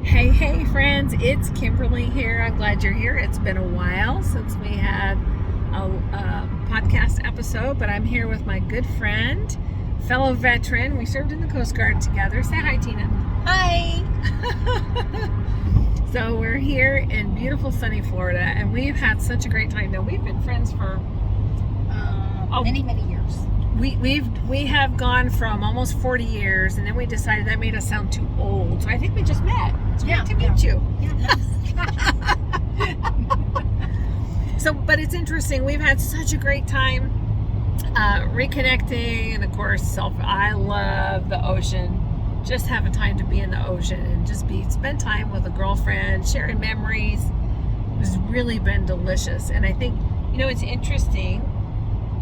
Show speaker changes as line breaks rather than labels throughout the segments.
Hey friends, it's Kimberly here. I'm glad you're here. It's been a while since we had a podcast episode, but I'm here with my good friend, fellow veteran. We served in the Coast Guard together. Say hi, Tina.
Hi.
So we're here in beautiful sunny Florida, and we've had such a great time. Now, we've been friends for
many years.
We have gone from almost 40 years, and then we decided that made us sound too old. So I think we just met. It's great to meet you.
Yeah.
So, but it's interesting. We've had such a great time reconnecting, and of course, I love the ocean. Just have a time to be in the ocean and just spend time with a girlfriend, sharing memories. It's really been delicious, and I think it's interesting.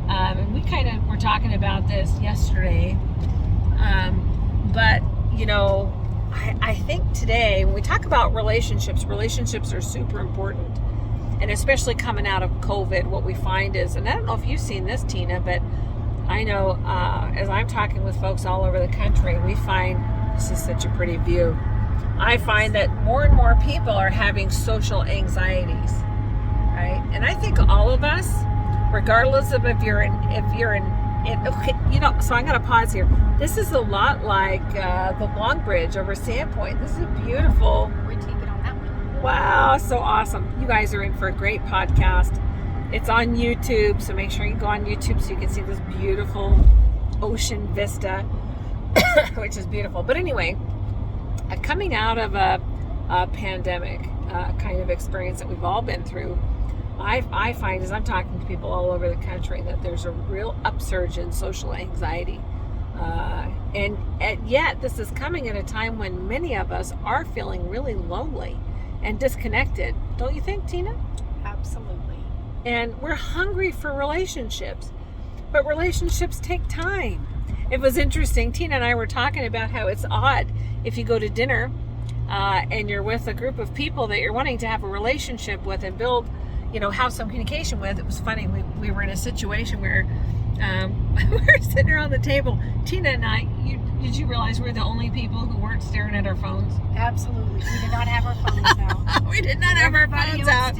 And we kind of were talking about this yesterday, but I think today when we talk about relationships are super important, and especially coming out of COVID, what we find is, and I don't know if you've seen this, Tina, but I know as I'm talking with folks all over the country, we find, this is such a pretty view, I find that more and more people are having social anxieties, right? And I think all of us, regardless of if you're in, so I'm going to pause here. This is a lot like the Long Bridge over Sandpoint. This is beautiful.
We're taking on that one.
Wow, so awesome. You guys are in for a great podcast. It's on YouTube, so make sure you go on YouTube so you can see this beautiful ocean vista, which is beautiful. But anyway, coming out of a pandemic kind of experience that we've all been through, I find as I'm talking to people all over the country that there's a real upsurge in social anxiety. And yet this is coming at a time when many of us are feeling really lonely and disconnected. Don't you think, Tina?
Absolutely.
And we're hungry for relationships, but relationships take time. It was interesting. Tina and I were talking about how it's odd if you go to dinner and you're with a group of people that you're wanting to have a relationship with and build, have some communication with. It was funny. We were in a situation where we were sitting around the table. Tina and I, did you realize we're the only people who weren't staring at our phones?
Absolutely. We did not have our phones out.
We did not have our phones out.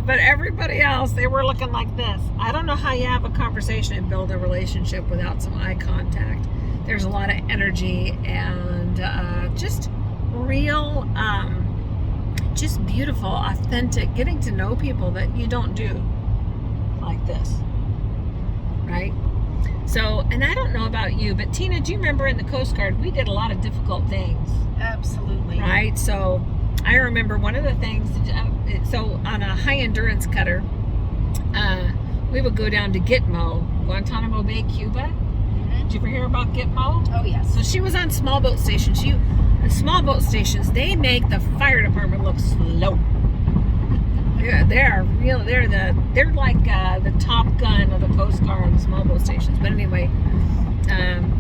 But everybody else, they were looking like this. I don't know how you have a conversation and build a relationship without some eye contact. There's a lot of energy and just real, just beautiful, authentic, getting to know people that you don't do like this, right? So, and I don't know about you, but Tina, do you remember in the Coast Guard, we did a lot of difficult things.
Absolutely.
Right? So, I remember one of the things, so on a high endurance cutter, we would go down to Gitmo, Guantanamo Bay, Cuba.
Mm-hmm.
Did you ever hear about Gitmo?
Oh, yes.
So she was on small boat stations. Small boat stations, they make the fire department look slow. They're like the Top Gun of the Coast Guard, the small boat stations. But anyway,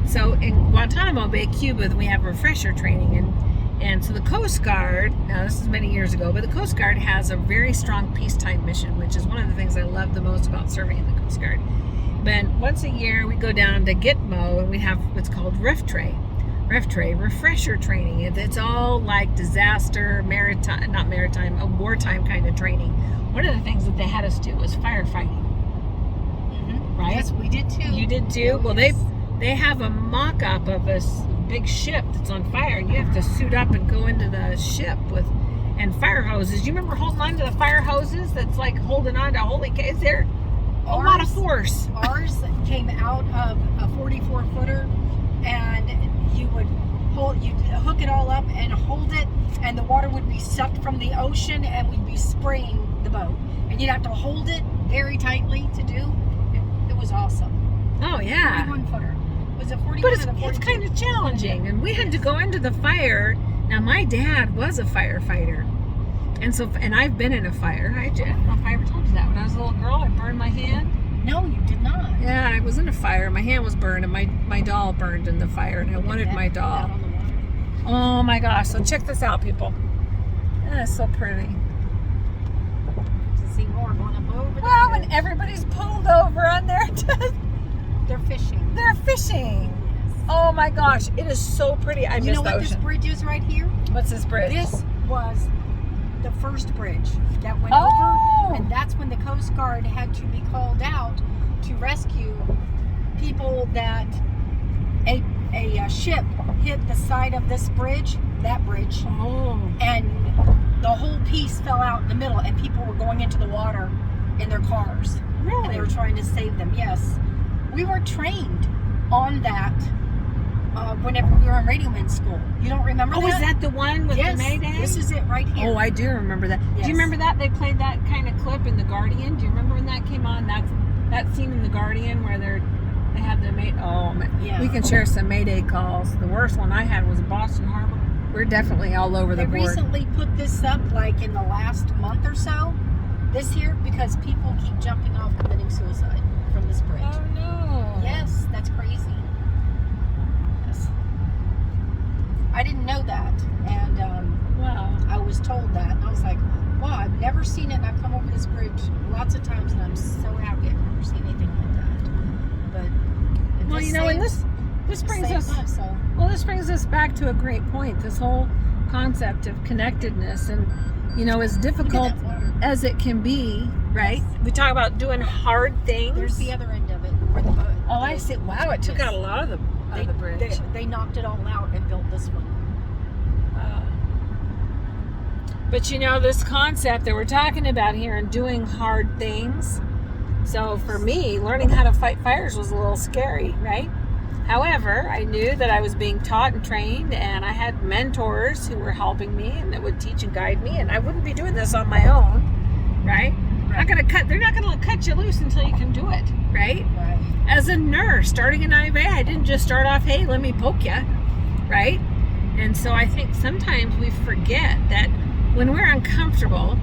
so in Guantanamo Bay, Cuba, we have refresher training, and so the Coast Guard, now this is many years ago, but the Coast Guard has a very strong peacetime mission, which is one of the things I love the most about serving in the Coast Guard. But once a year we go down to Gitmo and we have what's called refresher training. It's all like disaster, wartime kind of training. One of the things that they had us do was firefighting.
Mm-hmm.
Right?
Yes, we did too.
You did too?
Oh,
well,
yes.
They have a mock-up of a big ship that's on fire, and you have to suit up and go into the ship and fire hoses. You remember holding on to the fire hoses? That's like holding on to holy case. There a lot of force.
Ours came out of a 44-footer, and you'd hook it all up and hold it, and the water would be sucked from the ocean, and we'd be spraying the boat, and you'd have to hold it very tightly to do. It was awesome.
Oh yeah.
41-footer. Was it 41?
But
or the 42?
it's kind of challenging, and we had to go into the fire. Now my dad was a firefighter, and I've been in a fire. I don't know if I ever told you that. When I was a little girl, I burned my hand.
No, you did not.
Yeah, I was in a fire. My hand was burned, and my doll burned in the fire, and I wanted my doll. Oh my gosh! So check this out, people. That's so pretty.
To see more going up over.
Well, when everybody's pulled over on their,
they're fishing.
They're fishing.
Yes.
Oh my gosh, it is so pretty. I
You
miss
know
the
what this
ocean.
bridge is right here?
What's this bridge?
This was the first bridge that went
Oh.
over, and that's when the Coast Guard had to be called out to rescue people that a ship hit the side of this bridge, that bridge,
Oh.
and the whole piece fell out in the middle, and people were going into the water in their cars, and they
Really?
were trying to save them. Yes, we were trained on that whenever we were in radioman school. You don't remember
Oh,
that?
is that the one with
Yes,
the Mayday?
this is it right here.
Oh, I do remember that.
Yes.
Do you remember that? They played that kind of clip in The Guardian. Do you remember when that came on? That scene in The Guardian where they had the Mayday. Oh, man.
Yeah.
We can share some Mayday calls. The worst one I had was Boston Harbor. We're definitely all over the
They
board.
recently put this up like in the last month or so, this year, because people keep jumping off committing suicide from this bridge.
Oh, no.
Yes, that's crazy. Yes. I didn't know that, and
Wow.
I was told that, and I was like, wow, I've never seen it, and I've come over this bridge lots of times, and I'm so happy I've never seen anything like that. But it
Well,
just
you know, and
saves-
this brings
saves
us
lives, so.
Well, this brings us back to a great point. This whole concept of connectedness, and as
Look at
difficult
that water.
as it can be, right? We talk about doing hard things.
There's the other end of it, where the boat.
Oh, I see. Wow, it took
Yes.
out a lot of the bridge.
They knocked it all out and built this one.
But this concept that we're talking about here and doing hard things. So for me, learning how to fight fires was a little scary, right? However, I knew that I was being taught and trained, and I had mentors who were helping me and that would teach and guide me, and I wouldn't be doing this on my own, right? They're not gonna cut you loose until you can do it, right?
Right.
As a nurse starting in IV, I didn't just start off, hey, let me poke you, right? And so I think sometimes we forget that when we're uncomfortable,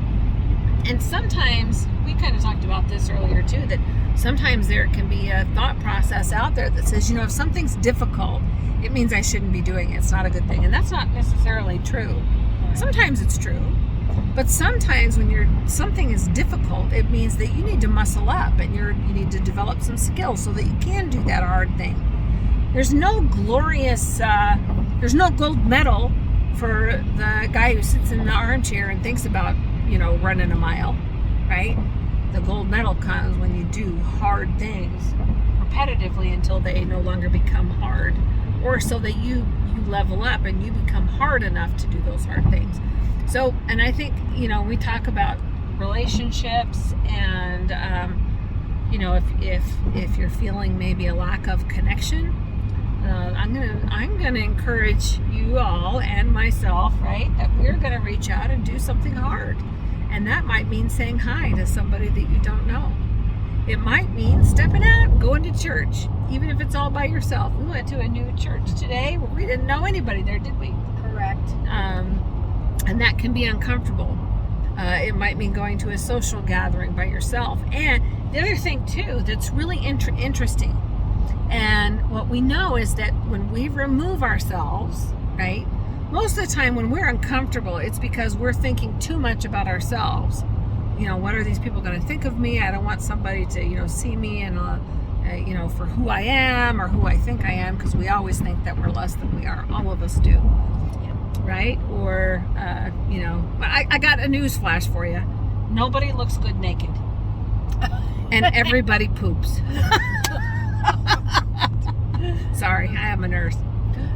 and sometimes we kind of talked about this earlier too, that sometimes there can be a thought process out there that says, if something's difficult, it means I shouldn't be doing it. It's not a good thing. And that's not necessarily true. Sometimes it's true. But sometimes when something is difficult, it means that you need to muscle up and you need to develop some skills so that you can do that hard thing. There's no glorious, there's no gold medal for the guy who sits in the armchair and thinks about, running a mile, right? The gold medal comes when you do hard things repetitively until they no longer become hard, or so that you level up and you become hard enough to do those hard things. So, and I think, we talk about relationships and, if you're feeling maybe a lack of connection, I'm gonna encourage you all and myself, right, that we're gonna reach out and do something hard. And that might mean saying hi to somebody that you don't know. It might mean stepping out and going to church, even if it's all by yourself. We went to a new church today where we didn't know anybody there, did we?
Correct.
And that can be uncomfortable. It might mean going to a social gathering by yourself. And the other thing too that's really interesting, and what we know is that when we remove ourselves, right, most of the time when we're uncomfortable, it's because we're thinking too much about ourselves. What are these people going to think of me? I don't want somebody to, see me and, for who I am or who I think I am, because we always think that we're less than we are. All of us do. Right? Or, I got a news flash for you. Nobody looks good naked. And everybody poops. Sorry, I am a nurse.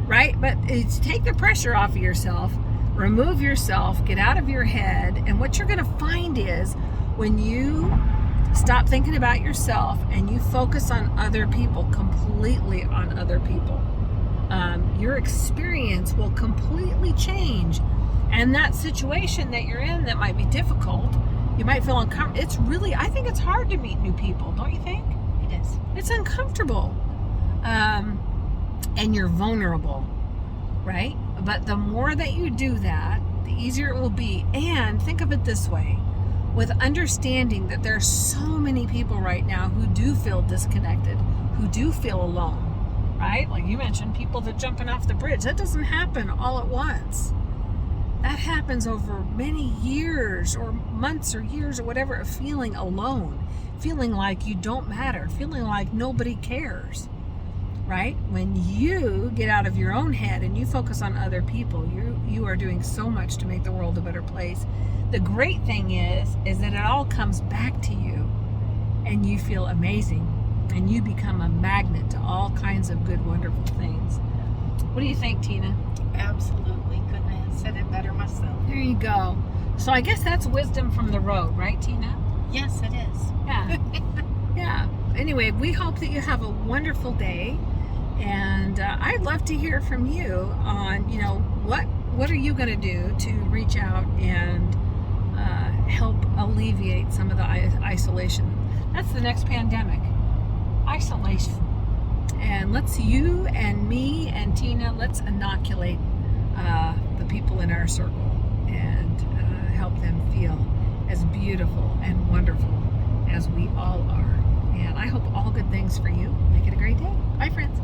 Right? But it's take the pressure off of yourself, remove yourself, get out of your head, and what you're going to find is when you stop thinking about yourself and you focus on other people, completely on other people, your experience will completely change. And that situation that you're in that might be difficult, you might feel uncomfortable. I think it's hard to meet new people, don't you think?
It is.
It's uncomfortable. And you're vulnerable, right? But the more that you do that, the easier it will be. And think of it this way, with understanding that there are so many people right now who do feel disconnected, who do feel alone, right? Like you mentioned, people that jumping off the bridge. That doesn't happen all at once. That happens over many years or months or years or whatever, of feeling alone, feeling like you don't matter, feeling like nobody cares. right? When you get out of your own head and you focus on other people, you are doing so much to make the world a better place. The great thing is that it all comes back to you, and you feel amazing, and you become a magnet to all kinds of good, wonderful things. What do you think, Tina?
Absolutely. Couldn't have said it better myself.
There you go. So I guess that's wisdom from the road, right, Tina?
Yes, it is.
Yeah. Yeah. Anyway, we hope that you have a wonderful day, and I'd love to hear from you on, what are you going to do to reach out and help alleviate some of the isolation. That's the next pandemic. Isolation. And you and me and Tina, let's inoculate the people in our circle and help them feel as beautiful and wonderful as we all are. And I hope all good things for you. Make it a great day. Bye, friends.